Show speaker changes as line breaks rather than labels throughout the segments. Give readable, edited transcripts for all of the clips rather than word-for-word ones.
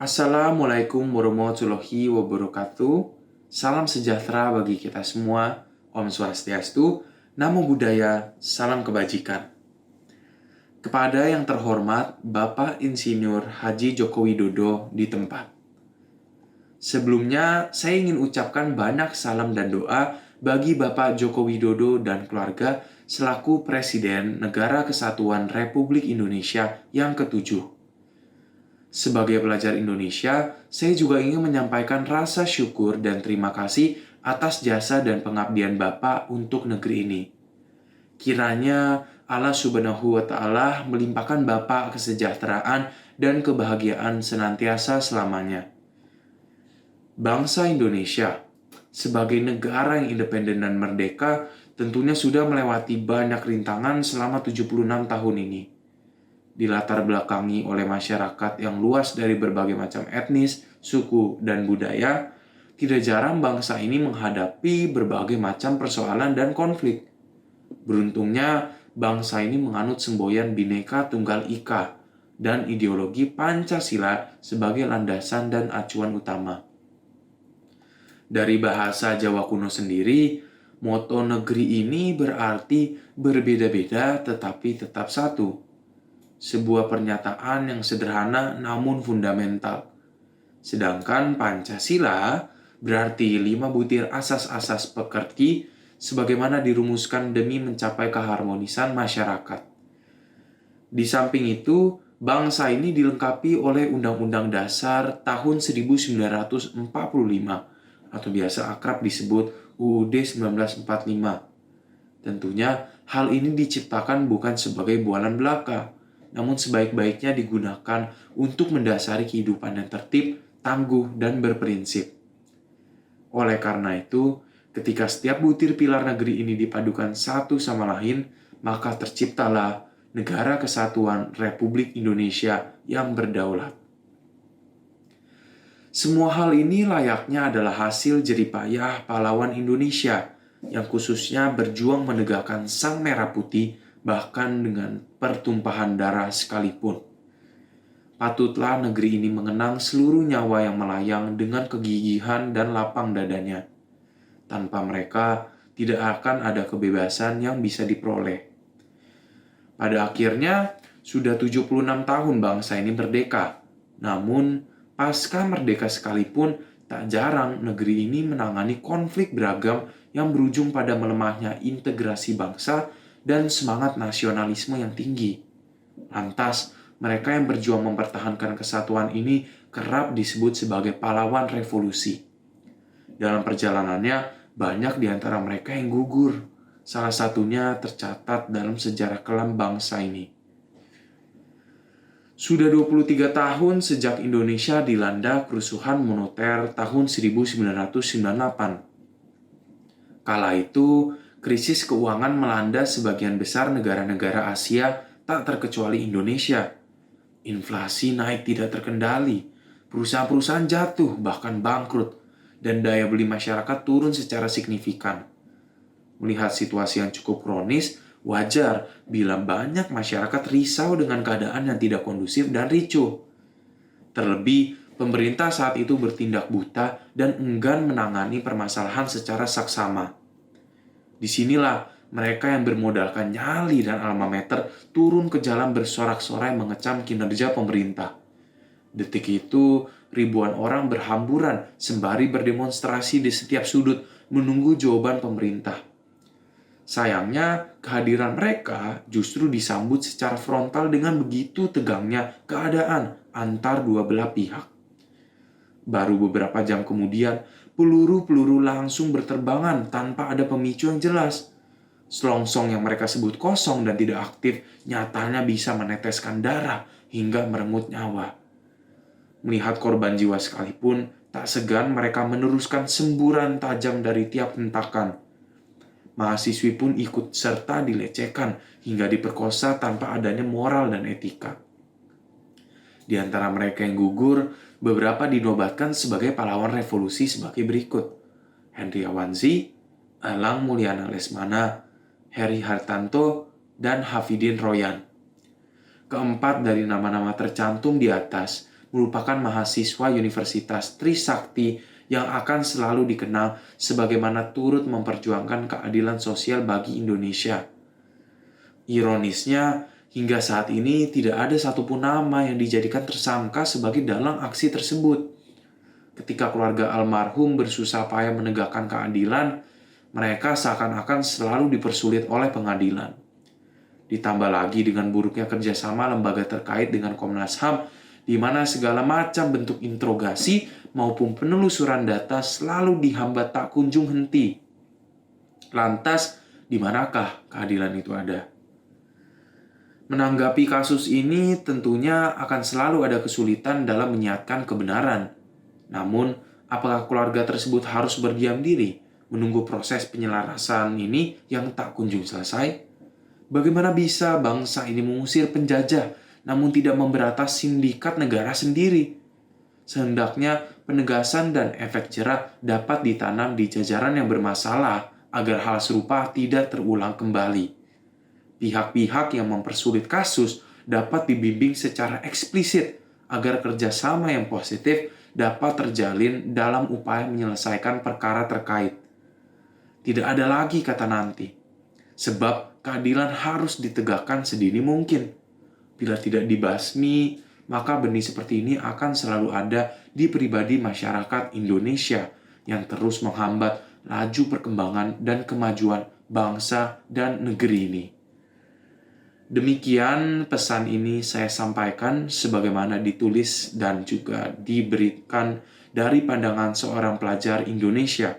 Assalamualaikum warahmatullahi wabarakatuh. Salam sejahtera bagi kita semua. Om Swastiastu, Namo Buddhaya, salam kebajikan. Kepada yang terhormat Bapak Insinyur Haji Joko Widodo di tempat. Sebelumnya, saya ingin ucapkan banyak salam dan doa bagi Bapak Joko Widodo dan keluarga selaku Presiden Negara Kesatuan Republik Indonesia yang ketujuh. Sebagai pelajar Indonesia, saya juga ingin menyampaikan rasa syukur dan terima kasih atas jasa dan pengabdian Bapak untuk negeri ini. Kiranya Allah Subhanahu wa Ta'ala melimpahkan Bapak kesejahteraan dan kebahagiaan senantiasa selamanya. Bangsa Indonesia, sebagai negara yang independen dan merdeka, tentunya sudah melewati banyak rintangan selama 76 tahun ini. Dilatar belakangi oleh masyarakat yang luas dari berbagai macam etnis, suku, dan budaya, tidak jarang bangsa ini menghadapi berbagai macam persoalan dan konflik. Beruntungnya, bangsa ini menganut semboyan Bhinneka Tunggal Ika dan ideologi Pancasila sebagai landasan dan acuan utama. Dari bahasa Jawa kuno sendiri, moto negeri ini berarti berbeda-beda tetapi tetap satu. Sebuah pernyataan yang sederhana namun fundamental. Sedangkan Pancasila berarti 5 butir asas-asas pekerti sebagaimana dirumuskan demi mencapai keharmonisan masyarakat. Di samping itu, bangsa ini dilengkapi oleh Undang-Undang Dasar tahun 1945 atau biasa akrab disebut UUD 1945. Tentunya hal ini diciptakan bukan sebagai bualan belaka, namun sebaik-baiknya digunakan untuk mendasari kehidupan yang tertib, tangguh, dan berprinsip. Oleh karena itu, ketika setiap butir pilar negeri ini dipadukan satu sama lain, maka terciptalah Negara Kesatuan Republik Indonesia yang berdaulat. Semua hal ini layaknya adalah hasil jeripayah pahlawan Indonesia yang khususnya berjuang menegakkan Sang Merah Putih bahkan dengan pertumpahan darah sekalipun. Patutlah negeri ini mengenang seluruh nyawa yang melayang dengan kegigihan dan lapang dadanya. Tanpa mereka, tidak akan ada kebebasan yang bisa diperoleh. Pada akhirnya, sudah 76 tahun bangsa ini merdeka. Namun, pasca merdeka sekalipun, tak jarang negeri ini menangani konflik beragam yang berujung pada melemahnya integrasi bangsa dan semangat nasionalisme yang tinggi. Lantas, mereka yang berjuang mempertahankan kesatuan ini kerap disebut sebagai pahlawan revolusi. Dalam perjalanannya, banyak di antara mereka yang gugur. Salah satunya tercatat dalam sejarah kelam bangsa ini. Sudah 23 tahun sejak Indonesia dilanda kerusuhan moneter tahun 1998. Kala itu, krisis keuangan melanda sebagian besar negara-negara Asia, tak terkecuali Indonesia. Inflasi naik tidak terkendali, perusahaan-perusahaan jatuh bahkan bangkrut, dan daya beli masyarakat turun secara signifikan. Melihat situasi yang cukup kronis, wajar bila banyak masyarakat risau dengan keadaan yang tidak kondusif dan ricuh. Terlebih, pemerintah saat itu bertindak buta dan enggan menangani permasalahan secara saksama. Disinilah mereka yang bermodalkan nyali dan alma mater turun ke jalan bersorak-sorai mengecam kinerja pemerintah. Detik itu, ribuan orang berhamburan sembari berdemonstrasi di setiap sudut menunggu jawaban pemerintah. Sayangnya, kehadiran mereka justru disambut secara frontal dengan begitu tegangnya keadaan antar dua belah pihak. Baru beberapa jam kemudian, peluru-peluru langsung berterbangan tanpa ada pemicu yang jelas. Selongsong yang mereka sebut kosong dan tidak aktif nyatanya bisa meneteskan darah hingga merenggut nyawa. Melihat korban jiwa sekalipun, tak segan mereka meneruskan semburan tajam dari tiap hentakan. Mahasiswi pun ikut serta dilecehkan hingga diperkosa tanpa adanya moral dan etika. Di antara mereka yang gugur, beberapa dinobatkan sebagai pahlawan revolusi sebagai berikut. Henry Awanzi, Elang Mulyana Lesmana, Heri Hartanto, dan Hafidin Royan. Keempat dari nama-nama tercantum di atas merupakan mahasiswa Universitas Trisakti yang akan selalu dikenal sebagaimana turut memperjuangkan keadilan sosial bagi Indonesia. Ironisnya, hingga saat ini tidak ada satupun nama yang dijadikan tersangka sebagai dalang aksi tersebut. Ketika keluarga almarhum bersusah payah menegakkan keadilan, mereka seakan-akan selalu dipersulit oleh pengadilan. Ditambah lagi dengan buruknya kerjasama lembaga terkait dengan Komnas HAM, di mana segala macam bentuk interogasi maupun penelusuran data selalu dihambat tak kunjung henti. Lantas, di manakah keadilan itu ada? Menanggapi kasus ini tentunya akan selalu ada kesulitan dalam menyiatkan kebenaran. Namun, apakah keluarga tersebut harus berdiam diri menunggu proses penyelarasan ini yang tak kunjung selesai? Bagaimana bisa bangsa ini mengusir penjajah namun tidak memberantas sindikat negara sendiri? Sehendaknya penegasan dan efek jerah dapat ditanam di jajaran yang bermasalah agar hal serupa tidak terulang kembali. Pihak-pihak yang mempersulit kasus dapat dibimbing secara eksplisit agar kerjasama yang positif dapat terjalin dalam upaya menyelesaikan perkara terkait. Tidak ada lagi kata nanti, sebab keadilan harus ditegakkan sedini mungkin. Bila tidak dibasmi, maka benih seperti ini akan selalu ada di pribadi masyarakat Indonesia yang terus menghambat laju perkembangan dan kemajuan bangsa dan negeri ini. Demikian pesan ini saya sampaikan sebagaimana ditulis dan juga diberikan dari pandangan seorang pelajar Indonesia.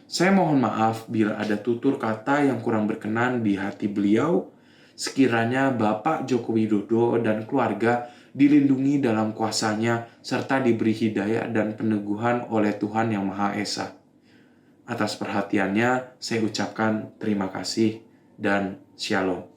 Saya mohon maaf bila ada tutur kata yang kurang berkenan di hati beliau. Sekiranya Bapak Joko Widodo dan keluarga dilindungi dalam kuasa-Nya serta diberi hidayah dan peneguhan oleh Tuhan Yang Maha Esa. Atas perhatiannya, saya ucapkan terima kasih dan shalom.